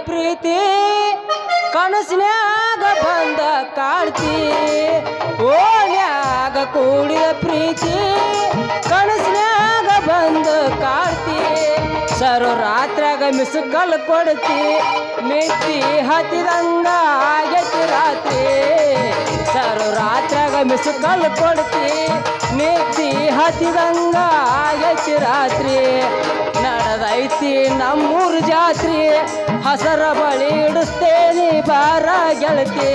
ಪ್ರೀತಿ ಕನಸಿನ್ಯಾಗ ಬಂದ ಕಾಡ್ತಿ ಓಣ್ಯಾಗ ಕೂಡಿದ ಪ್ರೀತಿ ಕನಸಿನ್ಯಾಗ ಬಂದ ಕಾಡ್ತಿ ಸರು ರಾತ್ರಿಯಾಗ ಮಿಸುಕಲ್ ಕೊಡ್ತಿ ಮೆಟ್ಟಿ ಹತ್ತಿದಂಗ ಆಗೈತಿ ರಾತ್ರಿ ಸರು ರಾತ್ರಿಯಾಗ ಮಿಸುಕಲ್ ಕೊಡ್ತಿ ಮೆಟ್ಟಿ ಹತ್ತಿದಂಗ ಆಗೈತಿ ರಾತ್ರಿ ನಡೆದೈತಿ ನಮ್ಮೂರು ಜಾತ್ರಿ ಹಸರ ಬಳಿ ಇಡಿಸ್ತೇನಿ ಬಾರ ಗೆಳತಿ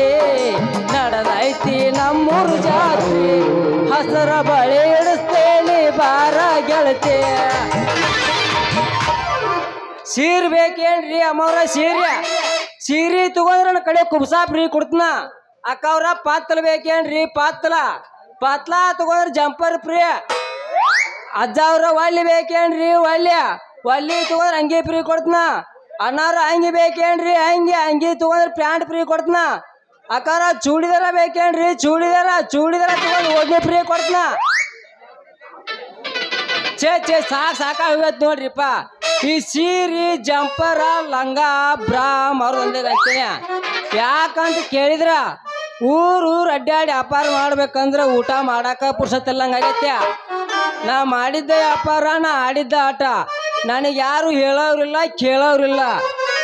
ನಡೆದೈತಿ ನಮ್ಮೂರು ಜಾತ್ರಿ ಹಸರ ಬಳಿ ಇಡಿಸ್ತೇನಿ ಬಾರ ಗೆಳತಿ ಸೀರೆ ಬೇಕೇನ್ರಿ ಅಮ್ಮವ್ರ ಸೀರೆ ತಗೊಂಡ್ರ ನನ್ನ ಕಡೆ ಕುಬ್ಸಾ ಫ್ರೀ ಕೊಡ್ತನ ಅಕ್ಕವ್ರ ಪಾತ್ಲ ಬೇಕೇನ್ರಿ ಪಾತ್ಲ ತಗೊಂಡ್ರ ಜಂಪರ್ ಫ್ರೀ ಅಜ್ಜ ಅವ್ರ ಒಳ್ಳಿ ಬೇಕೇನ್ರಿ ಒಳ್ಳಿ ತಗೊಂಡ್ರ ಅಂಗಿ ಫ್ರೀ ಕೊಡ್ತನ ಅಣ್ಣಾರ ಅಂಗಿ ಬೇಕೇನ್ರಿ ಅಂಗಿ ತಗೊಂಡ್ರ ಪ್ಯಾಂಟ್ ಫ್ರೀ ಕೊಡ್ತನ ಅಕ್ಕಾರ ಚೂಡಿದಾರ ಬೇಕೇನ್ರಿ ಚೂಡಿದಾರ ತಗೊಂಡ್ ಒಡ್ನಿ ಫ್ರೀ ಕೊಡ್ತನ ಛೇ ಸಾಕಾಗತ್ ನೋಡ್ರಿಪ್ಪ ಈ ಸೀರೆ ಜಂಪರ ಲಂಗ ಬ್ರಾ ಮಾರು ಒಂದೇ ಅಂತೀನಿ ಯಾಕಂತ ಕೇಳಿದ್ರ ಊರು ಅಡ್ಡಾಡಿ ವ್ಯಾಪಾರ ಮಾಡ್ಬೇಕಂದ್ರೆ ಊಟ ಮಾಡಾಕ ಪುರ್ಸತ್ತಿಲ್ಲಂಗಾಗೈತೆ ನಾ ಮಾಡಿದ್ದ ವ್ಯಾಪಾರ ನಾ ಆಡಿದ್ದ ಆಟ ನನಗೆ ಯಾರು ಹೇಳೋರಿಲ್ಲ ಕೇಳೋರಿಲ್ಲ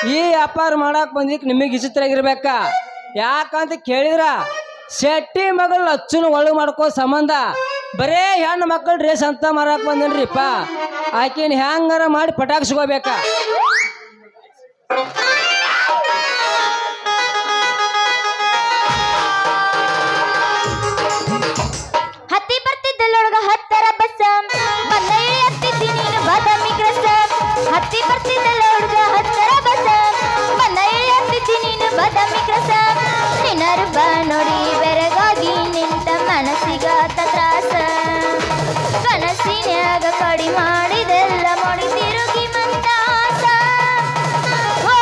ಈ ವ್ಯಾಪಾರ ಮಾಡಕ್ ಬಂದಿಕ್ ನಿಮಗೆ ವಿಚಿತ್ರ ಯಾಕಂತ ಕೇಳಿದ್ರ ಶೆಟ್ಟಿ ಮಗಳು ಅಚ್ಚುನ ಒಳಗೆ ಮಾಡ್ಕೋ ಸಂಬಂಧ ಬರೇ ಹೆಣ್ಣು ಮಕ್ಕಳು ಡ್ರೆಸ್ ಅಂತ ಮಾರಕ್ ಬಂದೇನ್ರಿಪ್ಪ ಆಕಿನ ಹ್ಯಾಂಗಾರ ಮಾಡಿ ಪಟಾಕ್ಸ್ಕೋಬೇಕ ಹತ್ತಿ ಬರ್ತಿದ್ದಲ್ಲೊಳಗ ಹತ್ತರ ಬಸ್ಸ ಬಂದ ಹತ್ತಿದ್ದಿ ನೀನು ಬಾದಾಮಿ ಗ್ರಸ ಹತ್ತಿ ಬರ್ತಿದ್ದಲ್ಲೊಳಗ ಹತ್ತರ ಬಸ್ಸ ಬಂದ ಹತ್ತಿದ್ದಿ ನೀನು ಬಾದಾಮಿ ಗ್ರಸ ನಿನ್ನರು ಬಾ ನೋಡಿ ಬೆರಗಾಗಿ ನಿಂತ ಮನಸ್ಸಿಗಾತ ತ್ರಾಸ ಕನಸಿನ್ಯಾಗ ಕಡಿ ಮಾಡಿದೆಲ್ಲ ಮಾಡಿ ತಿರುಗಿ ಮಂದಾಸ ಓ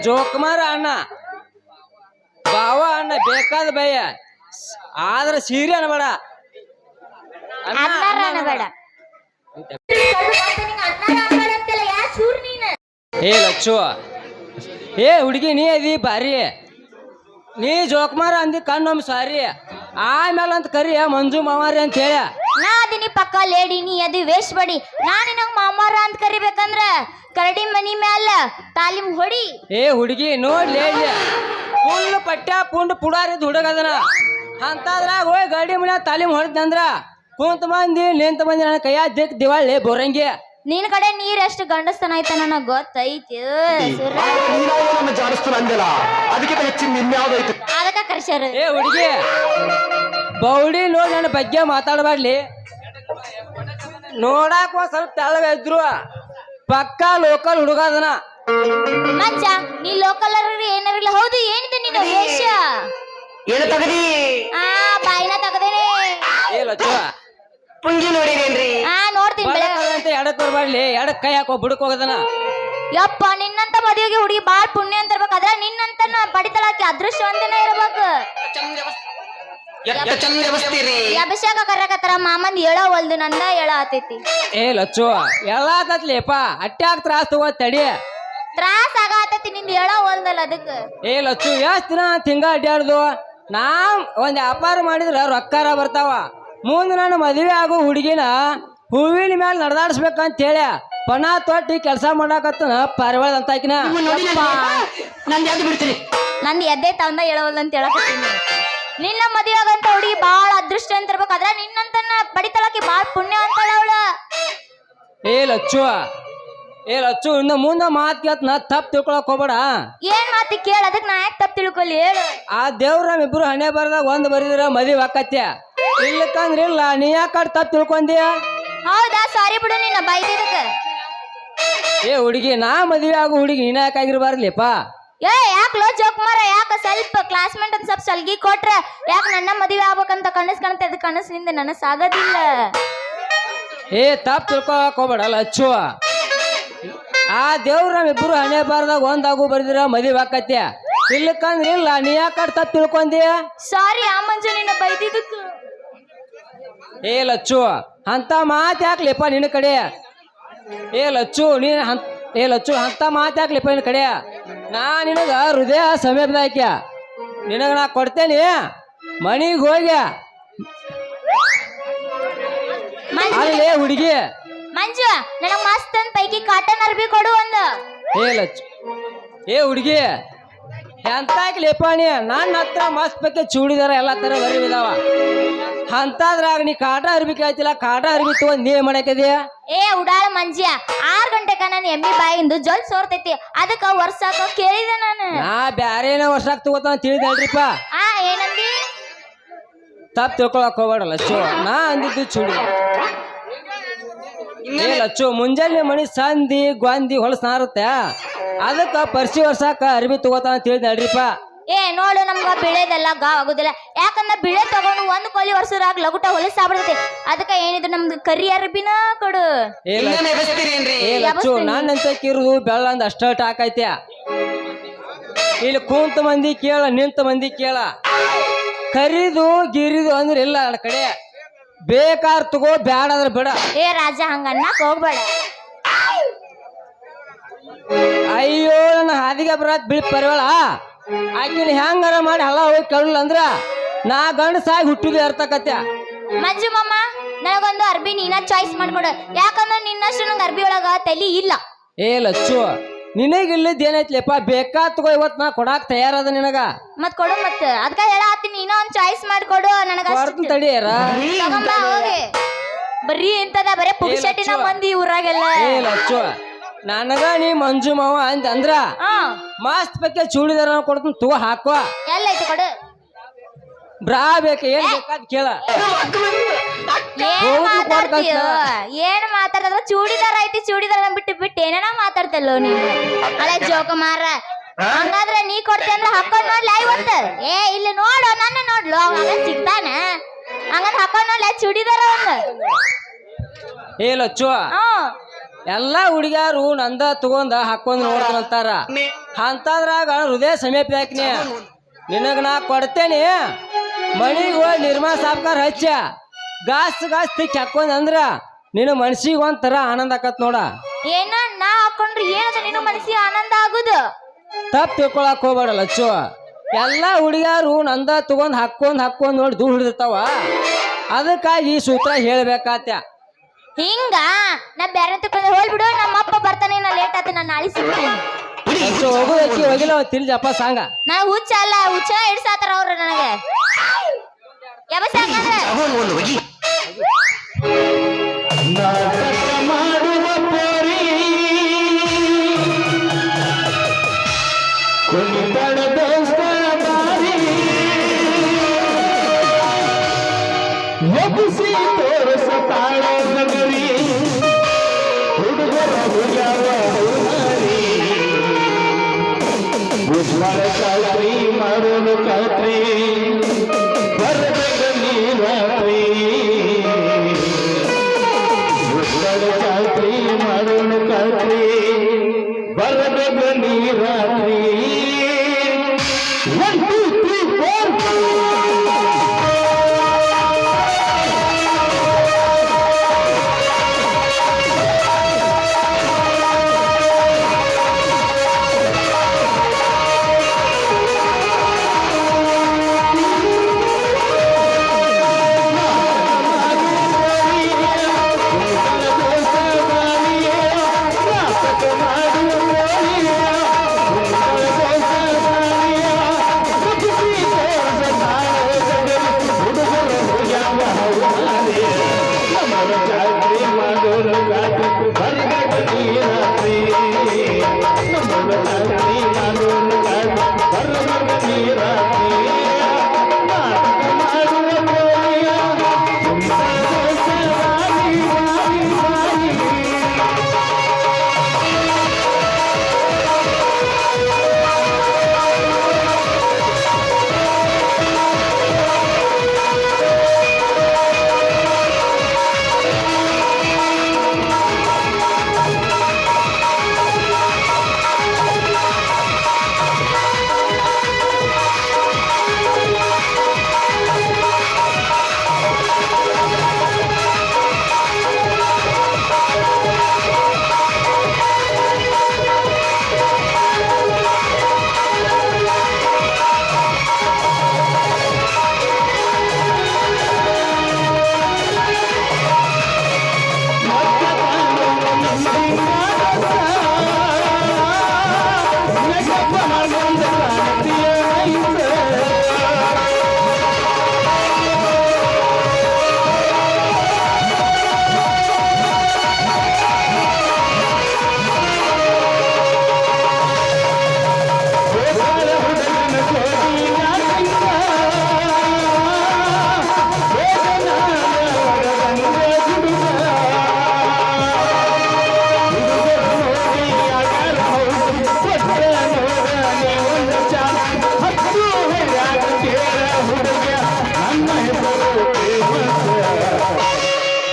ಜೋಕುಮಾರ ಅಣ್ಣ ಬಾವ ಅಣ್ಣ ಬೇಕಾದ ಭಯ ಆದ್ರ ಸೀರೆ ಅನ್ಬೇಡ ಅಣ್ಣ, ಅಣ್ಣಾರ ಅಣ್ಣ ಬೇಡ ಏ ಲಚ್ಚು ಏ ಹುಡುಗಿ ನೀ ಅದಿ ಬಾರಿ ನೀ ಜೋಕುಮಾರ ಅಂದಿ ಕಣ್ಣೊಮ್ಮೆ ಸಾರಿ ಆಮೇಲೆ ಅಂತ ಕರಿ ಮಂಜು ಮಾವಾರಿ ಅಂತ ಹೇಳ ನಾ ಅದಿನಿ ಪಕ್ಕ ಲೇಡಿ ನೀ ಅದು ವೇಸ್ಟ್ ಬಡಿ ನಾನು ನಿನಗ್ ಮಾಮಾರ ಅಂತ ಕರಿಬೇಕಂದ್ರ ಕರಡಿ ಮನಿ ಮ್ಯಾಲ ತಾಲಿಮ್ ಹೊಡಿ ಏ ಹುಡುಗಿ ನೋಡ್ಲಿ ಫುಲ್ ಪಟ್ಟ್ಯ ಪುಂಡ್ ಪುಡಾರಿದ್ ಹುಡುಗದನ ಅಂತದ್ರಾಗ ಹೋಗಿ ಗಾಡಿ ಮನ್ಯಾಗ ತಾಲೀಮ್ ಹೊಡೆದಂದ್ರ ಕುಂತ ಮಂದಿ ನಿಂತ ಮಂದಿ ನನ್ನ ಕೈಯ ದಿಕ್ ದಿವಾಳಿ ಬೋರಂಗಿ ನಿನ್ ಕಡೆ ನೀರ್ ಎಷ್ಟು ಗಂಡಸ್ತನ ಐತ ನನಗ್ ಗೊತ್ತೈತಿ ಅದಕ್ಕ ಕರ್ಸ್ಯಾರ ಏ ಹುಡುಗಿ ಬೌಡಿ ನೋಡಿ ನನ್ನ ಬಗ್ಗೆ ಮಾತಾಡಬಾಡ್ಲಿ ನೋಡಾಕ ಒಂದ್ ಸ್ವಲ್ಪ ತೆಳಗ ಇದ್ರು ಪಕ್ಕ ಲೋಕಲ್ ಹುಡುಗ ಅದನ ಮಂಜ ನೀ ಲೋಕಲ್ ಏನಾರಿಲ್ಲ ಹೌದು ಏನಿದೆ ನಿನ್ನ ವೇಷ ಆ ಬಾಯಿನ ತಗದೇನೆ ಏ ಲಚ್ಚು ನೋಡ್ತೀನಿ ಬೆಳಗ್ಗೆ ಅಂತ ಎಡಕ್ ಬರ್ಬಾಡ್ಲಿ ಎಡಕ್ ಕೈ ಹಾಕೋ ಬುಡಕ್ ಹೋಗದನ ಯಪ್ಪ ನಿನ್ನಂತ ಮದುವೆಗೆ ಹುಡುಗಿ ಬಾಳ್ ಪುಣ್ಯ ಅಂತ ಇರ್ಬೇಕು ಅದ್ರ ನಿನ್ನಂತ ಪಡಿತಳಾಕಿ ಅದೃಷ್ಟವಂತನ ಇರ್ಬೇಕು ಅಭಿಷೇಕ ಕರ್ರಕತ್ತಾರ ಮಾಮಂದ್ ಹೇಳೋ ಒಲ್ದು ನಂದ ಹೇಳ ಆತೈತಿ ಏ ಲಚ್ಚು ಎಲ್ಲ ಆತತ್ಲಿಪ್ಪ ಅಟ್ಯಾಕ್ ತ್ರಾಸ್ ತಗೋ ತಡಿ ತ್ರಾಸ ಆಗತೈತಿ ನಿಂದ ಹೇಳೋ ಒಲ್ದಲ್ಲ ಅದಕ್ಕ ಏ ಲಚ್ಚು ಎಷ್ಟ್ ದಿನ ತಿಂಗ ಅಡ್ಡಾಡ್ದು ನಾ ಒಂದ್ ವ್ಯಾಪಾರ ಮಾಡಿದ್ರ ರೊಕ್ಕಾರ ಬರ್ತಾವ ಮುಂದೆ ನಾನು ಮದುವೆ ಆಗೋ ಹುಡುಗಿನ ಹೂವಿನ ಮ್ಯಾಲ ನಡೆದಾಡ್ಸ್ಬೇಕಂತ ಹೇಳಿ ಪಣ ತೊಟ್ಟಿ ಕೆಲಸ ಮಾಡಾಕತ್ತನ ಪಾರಿವಾಳ ಅಂತ ಆಕಿನ ನಂದು ಎದ್ದೆ ತಂದ ಹೇಳವಲ್ಲ ಅಂತ ಹೇಳಕತ್ತೀನಿ ನಿನ್ನ ಮದುವೆ ಆಗಂತ ಹುಡುಗಿ ಬಾಳ ಅದೃಷ್ಟ ಅಂತ ಇರ್ಬೇಕು ಅದ್ರ ನಿನ್ನಂತನ್ನ ಪಡಿತಳಾಕಿ ಬಾಳ ಪುಣ್ಯ ಅಂತಾಳ ಅವಳ ಏ ಲಚ್ಚು ಇನ್ನು ಮುಂದೆ ಮಾತು ಕೇಳ್ತನ ತಪ್ಪು ತಿಳ್ಕೊಳಕ್ ಹೋಗ್ಬೇಡ ಏನ್ ಮಾತಿ ಕೇಳ ಅದಕ್ಕೆ ನಾ ಯಾಕೆ ತಪ್ಪು ತಿಳ್ಕೊಲಿ ಹೇಳು ಆ ದೇವ್ರ ನಮ್ಮಿಬ್ರು ಹಣೆ ಬರ್ದಾಗ ಒಂದ್ ಬರೀದ್ರ ಮದುವೆ ಆಕತ್ಯ ಇಲ್ಲಕಂದ್ರ ಇಲ್ಲ ನೀ ಯಾಕಡೆ ತಪ್ಪು ತಿಳ್ಕೊಂದಿಯ ಹೌದಾ ಸಾರಿ ಬಿಡು ನಿನ್ನ ಬೈದಿದ್ದಕ್ಕ ಏ ಹುಡುಗಿ ನಾ ಮದುವೆ ಆಗೋ ಹುಡುಗಿ ನೀನ ಯಾಕಾಗಿರ್ಬಾರ್ಲಿಪ್ಪ ಏ ಯಾಕೆ ಲೋ ಜೋಕುಮಾರ ಯಾಕ ಸ್ವಲ್ಪ ಕ್ಲಾಸ್ಮೇಟ್ ಅಂತ ಸ್ವಲ್ಪ ಸಲ್ಗಿ ಕೊಟ್ರ ಯಾಕೆ ನನ್ನ ಮದುವೆ ಆಗ್ಬೇಕಂತ ಕನಸು ಕಾಣುತ್ತೆ ಅದು ಕನಸಿನಿಂದ ನನಸಾಗೋದಿಲ್ಲ ಏ ತಪ್ಪು ತಿಳ್ಕೊಳಕ್ ಹೋಗ್ಬೇಡ ಲಚ್ಚು ಆ ದೇವ್ರ ನಮ್ಮಿಬ್ರು ಹಣೆ ಬಾರ್ದಾಗ ಒಂದಾಗು ಬರ್ದಿರ ಮದುವೆ ಆಕತ್ಯ ಇಲ್ಲಕಂದ್ರ ಇಲ್ಲ ನೀ ಯಾಕಡೆ ತಪ್ಪು ತಿಳ್ಕೊಂದಿಯ ಸಾರಿ ಆ ಮಂಜು ನಿನ್ನ ಬೈದಿದ್ದಕ್ಕ ಏ ಲಚ್ಚು ಅಂತ ಮಾತು ಯಾಕ್ಲಿಪ್ಪ ನಿನ್ನ ಕಡೆ ಏ ಲಚ್ಚು ಅಂತ ಮಾತು ಯಾಕ್ಲಿಪ್ಪ ನಿನ್ನ ಕಡೆ ನಾ ನಿನಗ ಹೃದಯ ಸಮೀಪದಾಕ್ಯ ನಿನಗ ನಾ ಕೊಡ್ತೇನೆ ಮನಿಗೆ ಹೋಗ್ಯ ಅಲ್ಲೇ ಹುಡುಗಿ ಮಂಜು ನನಗ್ ಮಸ್ತ್ ಅಂತ ಪೈಕಿ ಕಾಟನ್ ಅರ್ಬಿ ಕೊಡು ಒಂದು ಏ ಲಚ್ಚು ಏ ಹುಡುಗಿ ಎಂತ ಹಾಕ್ಲಿಪ್ಪ ನೀ ನನ್ನ ಹತ್ರ ಮಸ್ತ್ ಬಗ್ಗೆ ಚೂಡಿದಾರ ಎಲ್ಲ ತರ ಬರೀವಿದಾವ ಅಂತದ್ರಾಗ ನೀ ಕಾಟ ಅರ್ಬಿ ಕೇಳ್ತಿಲ್ಲ ಕಾಟ ಅರ್ಬಿ ತಗೊಂಡ್ ನೀ ಮಾಡಕದಿಯ ಏ ಉಡಾಳ ಮಂಜ್ಯ 6 ಗಂಟೆಕ ನಾನು ಎಮ್ಮಿ ಬಾಯಿಂದ ಜೊಲ್ ಸೋರ್ತೈತಿ ಅದಕ್ಕ ವರ್ಷಾಕ ಕೇಳಿದೆ ನಾನು ನಾ ಬ್ಯಾರೇನ ವರ್ಷಾಕ್ ತಗೋತಾನ ತಿಳಿದಲ್ರಿಪ್ಪ ಏನಂದಿ ತಪ್ಪು ತಿಳ್ಕೊಳಕ್ ಹೋಗ್ಬೇಡ ಲಚ್ಚು ನಾ ಅಂದಿದ್ದು ಚೂಡಿ ಏ ಲಚ್ಚು ಮುಂಜಾನೆ ಮಣಿ ಸಂದಿ ಗೊಂದಿ ಹೊಲಸ್ ನಾರುತ್ತೆ ಅದಕ್ಕ ಪರಿಸಿ ವರ್ಷಾಕ ಅರ್ಬಿ ತಗೋತಾನ ತಿಳಿದಲ್ರಿಪ್ಪ ಏ ನೋಡು ನಮ್ಗ ಬಿಳೆದೆಲ್ಲ ಆಗುದಿಲ್ಲ ಯಾಕಂದ್ರ ಬಿಳೆ ತಗೊಂಡು ಒಂದ್ ಕೊಲಿ ವರ್ಷದಾಗ ಲಗುಟ ಹೊಲಸ್ ಆಗ್ಬಿಡ್ತೈತಿ ಅದಕ್ಕ ಏನಿದ್ರು ನಮ್ದು ಕರಿ ಅರ್ಬಿನ ಕೊಡು ಏ ಲಚ್ಚು ನಾನಂತ ಕಿರುದು ಬೆಳ್ಳಂದ ಅಷ್ಟ ಹಾಕೈತ್ಯ ಇಲ್ಲಿ ಕುಂತ ಮಂದಿ ಕೇಳ ನಿಂತ ಮಂದಿ ಕೇಳ ಕರಿದು ಗಿರಿದು ಅಂದ್ರೆ ಇಲ್ಲ ನನ್ನ ಕಡೆ ಬೇಕಾರ್ ತಗೋ ಬ್ಯಾಡ ಅಂದ್ರೆ ಬಿಡ ಏ ರಾಜ ಹಂಗ ಅನ್ನಕ್ ಹೋಗ್ಬೇಡ ಅಯ್ಯೋ ನನ್ನ ಹಾದಿಗೆ ಬರತ್ ಬಿಳಿ ಪರಿವಾಳ ಆಕಿನ ಹೆಂಗಾರ ಮಾಡಿ ಹಲ್ಲ ಹೋಗಿ ಕೇಳಲ್ಲ ಅಂದ್ರ ನಾ ಗಂಡಸಾಗಿ ಹುಟ್ಟಿದ ಇರ್ತಕತ್ಯ ಮಂಜು ಮಾಮ ನನಗೊಂದು ಅರ್ಬಿ ನೀನ ಚಾಯ್ಸ್ ಮಾಡ್ಕೊಡು ಯಾಕಂದ್ರ ನಿನ್ನಷ್ಟು ನಂಗೆ ಅರ್ಬಿ ಒಳಗ ತಲಿ ಇಲ್ಲ ಏ ಲಚ್ಚು ನಿನಗಿಲ್ಲದ ಏನೈತ್ಲಿಪ್ಪ ಬೇಕಾ ತಗೋ ಇವತ್ ನಾ ಕೊಡಾಕ್ ತಯಾರದ ನಿನಗ ಮತ್ ಕೊಡು ಮತ್ ಅದಕ್ಕ ಹೇಳತ್ತೀನಿ ನೀನ ಒಂದ್ ಚಾಯ್ಸ್ ಮಾಡ್ಕೊಡು ನನಗ ತಡಿಯರ ಹೋಗಿ ಬರ್ರಿ ಎಂತದ ಬರೇ ಪುಕ್ಷಟಿನ ಮಂದಿ ಊರಾಗೆಲ್ಲ ಏ ಲಚ್ಚು ನನಗ ನೀ ಮಂಜು ಮಾವ ಅಂದ್ರ ಮಸ್ತ್ ಬಗ್ಗೆ ಚೂಡಿದಾರ ಕೊಡ್ತೀನಿ ತಗೋ ಹಾಕೋ ಎಲ್ಲೈತಿ ಕೊಡು ಬ್ರಾ ಬೇಕ ಏನ್ ಬೇಕಾದ್ ಕೇಳ ಏನ್ ಮಾತಾಡ್ತದ ಚೂಡಿದಾರ ಐತಿ ಚೂಡಿದಾರ ಬಿಟ್ಟು ಬಿಟ್ಟು ಏನೇನ ಮಾತಾಡ್ತಲ್ಲೋ ನೀನು ಅಲ್ಲ ಜೋಕ ಮಾರ ಹಂಗಾದ್ರೆ ನೀ ಕೊಡ್ತಿ ಅಂದ್ರೆ ಹಾಕೊಂಡ್ ನೋಡ್ಲ ಇವತ್ತ ಏ ಇಲ್ಲಿ ನೋಡು ನನ್ನ ನೋಡ್ಲು ಅವಾಗ ಸಿಗ್ತಾನ ಹಂಗಂದ್ರೆ ಹಾಕೊಂಡ್ ನೋಡ್ಲ ಚೂಡಿದಾರ ಒಂದು ಏ ಲಚ್ಚು ಎಲ್ಲಾ ಹುಡುಗ್ಯಾರು ನಂದ ತಗೊಂಡ ಹಾಕೊಂಡ್ ನೋಡ್ತಾರಂತಾರ ಅಂತದ್ರಾಗ ಹೃದಯ ಸಮೀಪ ಯಾಕನೆ ನಿನಗ ನಾ ಕೊಡ್ತೇನೆ ಮಣಿಗೆ ಹೋಗಿ ನಿರ್ಮಾ ಸಾಬ್ಕಾರ ಹಚ್ಚ ಗಾಸ್ ತಿಕ್ಕಿ ಹಾಕೊಂಡ್ ಅಂದ್ರ ನಿನ್ನ ಮನ್ಸಿಗೆ ಒಂಥರ ಆನಂದ ಆಕತ್ ನೋಡ. ಏನ ನಾ ಹಾಕೊಂಡ್ರೆ ಏನದ ನಿನ್ನ ಮನಸ್ಸಿಗೆ ಆನಂದ ಆಗುದು? ತಪ್ಪು ತಿಳ್ಕೊಳಕ್ ಹೋಗ್ಬೇಡಲ್ಲ ಅಚ್ಚು. ಎಲ್ಲಾ ಹುಡುಗ್ಯಾರು ನಂದ ತಗೊಂಡ್ ಹಾಕೊಂಡ್ ನೋಡಿ ದೂರ ಹಿಡಿದಿರ್ತಾವ. ಅದಕ್ಕಾಗಿ ಈ ಸೂತ್ರ ಹೇಳ್ಬೇಕಾತ್ಯ. ಹಿಂಗ ನಾ ಬೇರೆ ತಗೊಂಡು ಹೋಗ್ಬಿಡು, ನಮ್ಮ ಅಪ್ಪ ಬರ್ತಾನೆ, ನಾ ಲೇಟ್ ಆತ, ನಾನು ನಾಳೆ ಸಿಗ್ತೀನಿ. ಹೋಗೋದಕ್ಕೆ ಹೋಗಿಲ್ಲ ತಿಳ್ಜಪ್ಪ ಸಾಂಗ. ನಾ ಹುಚ್ಚ ಅಲ್ಲ, ಹುಚ್ಚ ಹಿಡ್ಸಾತಾರ ಅವ್ರು ನನಗೆ. ಯಾವ ಸಾಂಗಂದ್ರೆ ಚಾತ್ರಿ ಮಾಡೋನು ಖಾತ್ರಿ ಬರಬೇಕ ನೀರಾತ್ರಿ ಚಾತ್ರಿ ಮಾಡೋನು ಖಾತ್ರಿ ಬರಬೇಕ ನೀರಾತ್ರಿ 1 2 3 4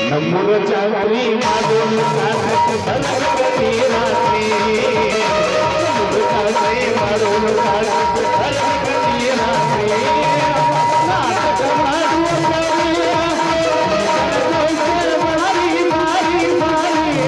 ನಮ್ಮೂರ ಚಾತ್ರಿ ಮಾಡೋನು ಚಾತ್ರಿ ಚಾತ್ರಿ ಮಾಡೋನು ಚಾತ್ರಿ ನಾಟಕ ಮಾಡುವ ಮಾರಿ ಮಾರಿ ಮಾರಿ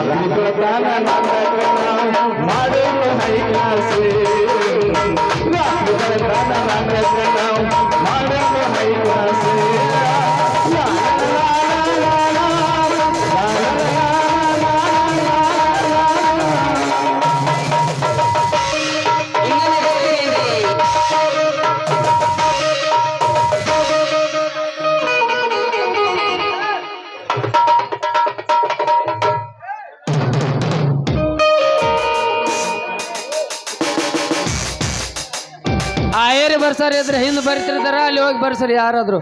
ರಾತ್ರಿ ಬೆಳತಾನ ನಾಟಕ ನಾವು ಮಾಡೋನು ಹೈ ಕ್ಲಾಸೆ ರಾತ್ರಿ ಬೆಳತಾನ ನಾಟಕ ನಾವು ಮಾಡೋನು ಹೈ ಕ್ಲಾಸೆ ಲಾ ಲಾ ಲಾ ಲಾ ಲಾ ಲಾ ಆಯೇರಿ ಬರ್ಸಾರಿ ಇದ್ರೆ ಹಿಂದೆ ಬರ್ತಿರ್ತಾರ ಅಲ್ಲಿ ಹೋಗಿ ಬರ್ಸರಿ ಯಾರಾದ್ರು